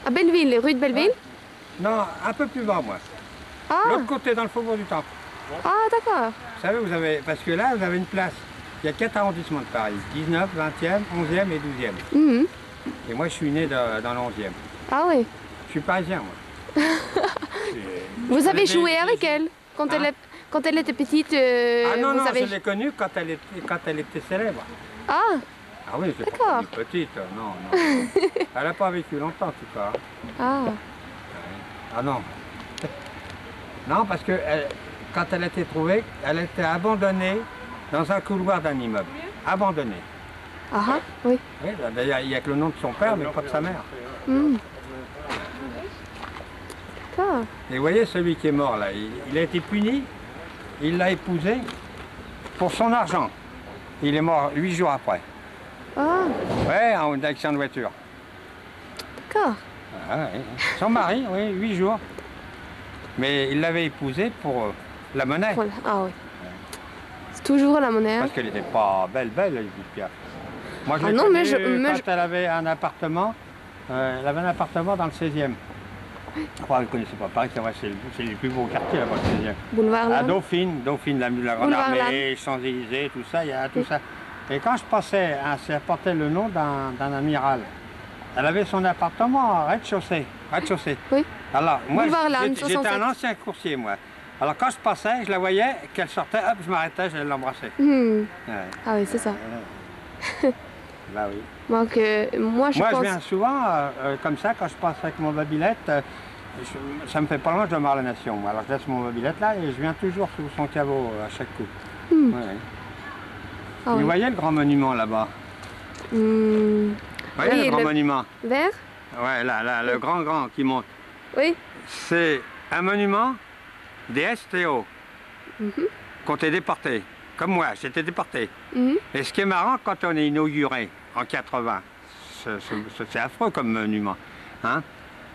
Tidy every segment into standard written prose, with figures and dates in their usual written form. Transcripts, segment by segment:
À Belleville, rue de Belleville? Non, un peu plus bas, moi. Ah, L'autre côté, dans le faubourg du Temple. ah d'accord. Vous savez, vous avez, parce que là, vous avez une place. Il y a 4 arrondissements de Paris. 19, 20e, 11e et 12e. Mhm. Et moi, je suis né dans le 11e. Ah oui. Je suis parisien, moi. Vous avez Mais- joué avec elle quand elle était petite? Ah non, vous non, avez... je l'ai connue quand elle était célèbre. Ah, Ah oui, je l'ai pas D'accord. connue petite, non, non. Elle n'a pas vécu longtemps, en tout cas. ah, Ah non. Non, parce que quand elle a été trouvée, elle était abandonnée dans un couloir d'un immeuble. Abandonnée. ah, ah, oui. Oui, d'ailleurs, il n'y a que le nom de son père, mais pas de sa mère. Hmm. D'accord. Et vous voyez, celui qui est mort là, il a été puni, il l'a épousée pour son argent. Il est mort 8 jours après. Ah, Ouais, en accident de voiture. d'accord. Ah, oui. Son mari, oui, 8 jours. Mais il l'avait épousée pour la monnaie. Voilà. Ah oui. C'est toujours la monnaie. Hein? Parce qu'elle n'était pas belle, Edith Piaf. Moi, je Ah l'ai non, mais connue mais quand elle avait un appartement. Elle avait un appartement dans le 16e. Je crois que vous ne connaissez pas Paris, c'est vrai, c'est le plus beau quartier là-bas, le 16e. Boulevard À Lannes. Dauphine, la Grande Boulevard Armée, Champs-Élysées, tout ça, il y a tout ça. Et quand je passais, ça portait le nom d'un amiral. Elle avait son appartement rez-de-chaussée. Rez-de-chaussée. Oui. Alors, moi, Boulevard Lannes, j'étais 67. un ancien coursier, moi. Alors, quand je passais, je la voyais, qu'elle sortait, hop, je m'arrêtais, j'allais l'embrasser. Hmm. Ouais. Ah oui, c'est ça. Bah oui. Donc, moi, je Moi, pense... je viens souvent, comme ça, quand je passe avec mon mobilette, ça me fait pas loin, je dois à la Nation. Alors, je laisse mon mobilette là et je viens toujours sous son caveau à chaque coup. Hmm. Ouais, ouais. Ah Vous oui. voyez le grand monument là-bas? Hmm. Vous voyez Oui, le grand le- monument? Vert? Ouais, là, le grand qui monte. Oui. C'est un monument des STO Mhm. qui ont été déportés. Comme moi, j'étais déporté. Mhm. Et ce qui est marrant, quand on est inauguré en 80, c'est affreux comme monument. Hein?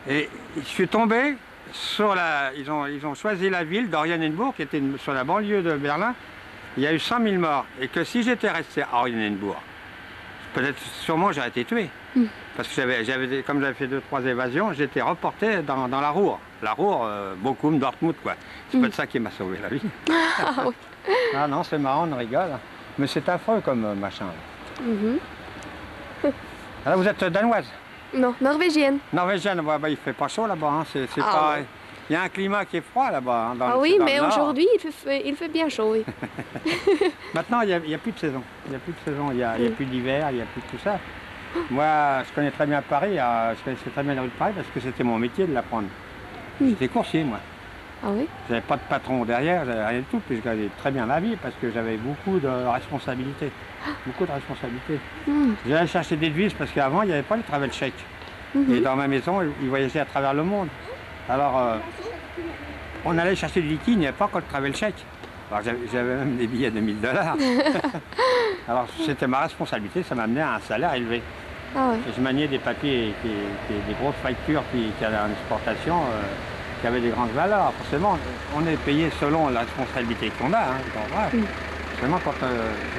Et je suis tombé sur la... Ils ont choisi la ville d'Oranienburg, qui était sur la banlieue de Berlin. Il y a eu 100 000 morts. Et que si j'étais resté à Oranienburg, peut-être sûrement j'aurais été tué. Parce que comme j'avais fait 2-3 évasions, j'étais reporté dans la Ruhr. La Ruhr, Bochum, Dortmund, quoi. C'est peut-être ça qui m'a sauvé la vie. Ah oui. Ah non, c'est marrant, on rigole. Mais c'est affreux comme machin. Mhm. Alors vous êtes danoise? Non, norvégienne. Norvégienne, bah, il fait pas chaud là-bas. Hein. C'est Ah pas... ouais. Il y a un climat qui est froid là-bas. Hein, Ah oui, dans mais le nord. aujourd'hui, il fait bien chaud, oui. Maintenant, il n'y a plus de saison. Il n'y a plus de saison. Il n'y a plus d'hiver, il n'y a plus de tout ça. Moi, je connais très bien Paris. Je connaissais très bien la rue de Paris parce que c'était mon métier de l'apprendre. J'étais coursier, moi. Ah oui? J'avais pas de patron derrière, j'avais rien du tout, puis je gagnais très bien ma vie parce que j'avais beaucoup de responsabilités. Beaucoup de responsabilités. Hmm. J'allais chercher des devises parce qu'avant, il n'y avait pas le travel check. Et dans ma maison, ils voyageaient à travers le monde. Alors, on allait chercher du liquide, il n'y avait pas encore le travel check. Alors, j'avais même des billets de 1000 $. Alors, c'était ma responsabilité, ça m'amenait à un salaire élevé. Ah oui. Et je maniais des papiers, des grosses factures qui allaient en exportation, qui avaient des grandes valeurs. Forcément, on est payé selon la responsabilité qu'on a. Hein, Seulement quand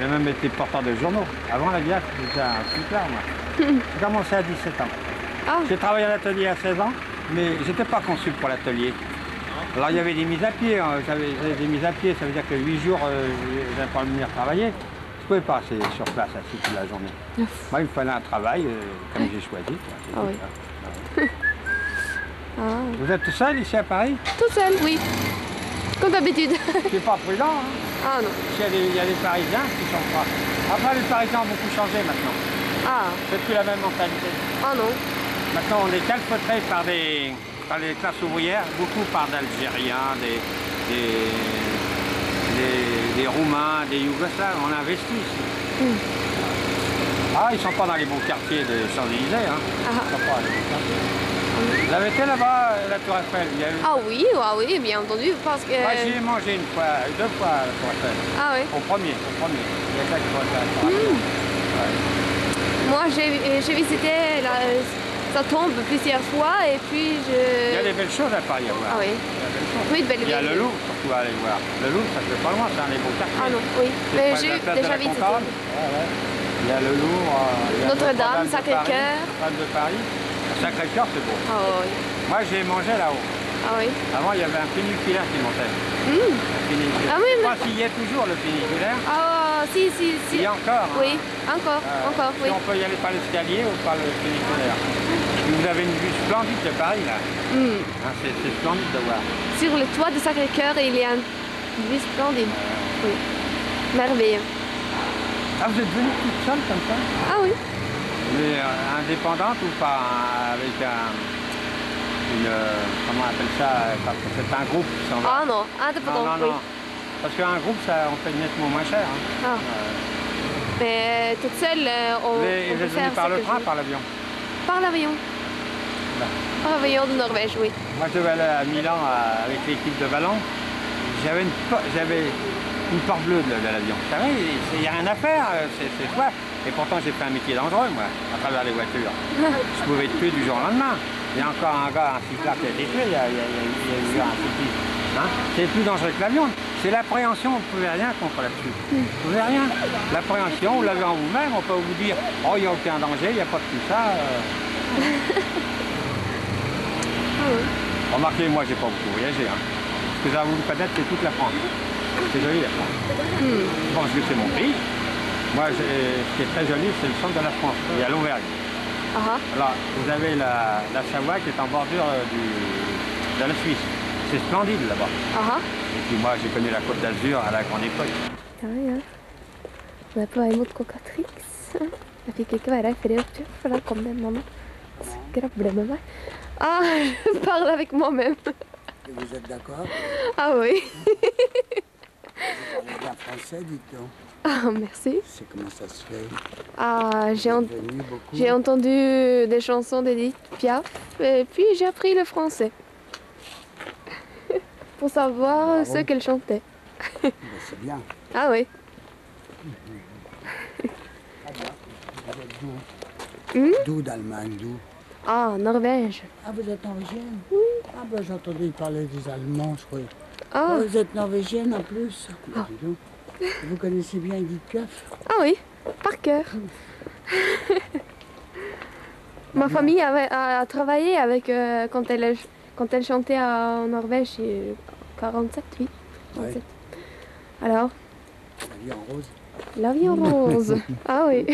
j'ai même été porteur de journaux. Avant la guerre, j'étais un super, moi. J'ai commencé à 17 ans. Ah. J'ai travaillé à l'atelier à 16 ans, mais j'étais pas conçu pour l'atelier. Alors il y avait des mises à pied, hein. J'avais des mises à pied, ça veut dire que 8 jours, je n'allais pas venir travailler. Je ne pouvais pas rester sur place assis toute la journée. Moi, il me fallait un travail, comme j'ai choisi. Ah oui. Ah. Vous êtes tout seul ici à Paris? Tout seul, oui. Comme d'habitude. C'est pas prudent, hein. Ah non. Il y a des Parisiens qui ne sont pas. Après, les Parisiens ont beaucoup changé maintenant. Ah. C'est plus la même mentalité. Ah non. Maintenant, on est calfeutré par les classes ouvrières, beaucoup par d'Algériens, des Roumains, des Yougoslaves. On investit ici. Ah, ils ne sont pas dans les bons quartiers des Champs-Élysées. Hein. Ils ne sont pas dans les bons quartiers. Vous avez été là-bas, la Tour Eiffel? Ah oui, bien entendu, parce que... Moi, j'y ai mangé deux fois à la Tour Eiffel. Ah oui. Au premier. Il y a ça qui faut faire. Moi, j'ai visité sa tombe plusieurs fois et puis je... Il y a des belles choses à Paris à voir. Ah oui. Il y a des belles choses. Oui, de Belleville. Il y a le Louvre, surtout à aller voir. Le Louvre, ça fait pas loin, c'est un des beaux quartiers. Ah non, oui. C'est Mais près de j'ai la place de déjà la visité. Concorde. Ouais. Il y a le Louvre, il y a Notre-Dame, de Sacré-Cœur. Paris, Notre-Dame de Paris. Sacré-Cœur, c'est beau. Ah oui. Moi, j'ai mangé là-haut. Ah oui. Avant, il y avait un funiculaire qui montait. Mm. Un funiculaire. Ah oui, Je mais... crois qu'il y est toujours, le funiculaire. Ah si, si, si. Il y a encore. Oui, Hein. encore, Si oui. on peut y aller par l'escalier ou par le funiculaire. Vous avez une vue splendide de Paris, là. Mm. Hein, c'est splendide de voir. Sur le toit de Sacré-Cœur, il y a une vue splendide. Oui. Merveilleux. Ah, vous êtes venue toute seule comme ça? Ah oui. Mais indépendante ou pas avec comment on appelle ça, quand c'est un groupe qui s'en va? Ah non, indépendant, non, oui. Parce qu'un groupe, ça, on paye nettement moins cher. Hein. Ah. Mais toute seule, on Vous peut êtes venue faire par ce le que train, je veux. par l'avion? Par l'avion. Là. Par l'avion de Norvège, oui. Moi, je devais aller à Milan avec l'équipe de ballon. J'avais une porte bleue de l'avion. Vous savez, il n'y a rien à faire, c'est chouette. Et pourtant, j'ai fait un métier dangereux, moi, à travers les voitures. Je pouvais être tué du jour au lendemain. Il y a encore un gars, un cycliste qui a été tué, il y a eu un cycliste. Hein, c'est plus dangereux que l'avion. C'est l'appréhension, vous ne pouvez rien contre là-dessus. Vous ne pouvez rien. L'appréhension, vous l'avez en vous-même, on peut vous dire, oh, il n'y a aucun danger, il n'y a pas de tout ça. Remarquez, moi, j'ai pas beaucoup voyagé. Hein. Ce que j'ai voulu connaître, c'est toute la France. C'est joli, la France. Je pense que c'est mon pays. Moi, ce qui est très joli, c'est le centre de la France. Il y a l'Auvergne. Alors, vous avez la Savoie qui est en bordure de la Suisse. C'est splendide là-bas. Et puis moi, j'ai connu la Côte d'Azur à la grande époque. Ja, ja. Nå er jeg på vei mot Cocatrix. Jeg fikk ikke være her før i opptur, for da kom det en mann og skravlet med meg. Ah, je parle avec moi-même. Vous êtes d'accord? Ah oui. Vous parlez bien français, dites-donc. Ah, merci. C'est comment ça se fait? Ah, Venu beaucoup? j'ai entendu des chansons d'Edith Piaf et puis j'ai appris le français. Pour savoir ce qu'elle chantait. Ben, c'est bien. Ah oui. Ah ben, vous êtes d'où? Hmm? D'où d'Allemagne, d'où? Ah, Norvège. Ah, vous êtes norvégienne? Oui. Ah ben, j'entendais parler des Allemands, je croyais. Ah, Vous êtes norvégienne en plus? Ben, dis donc. Vous connaissez bien Edith Piaf? ah oui, par cœur. Ma famille a travaillé avec quand elle chantait en Norvège, 47, oui. 47. Ouais. Alors, La vie en rose. la vie en rose. Ah oui.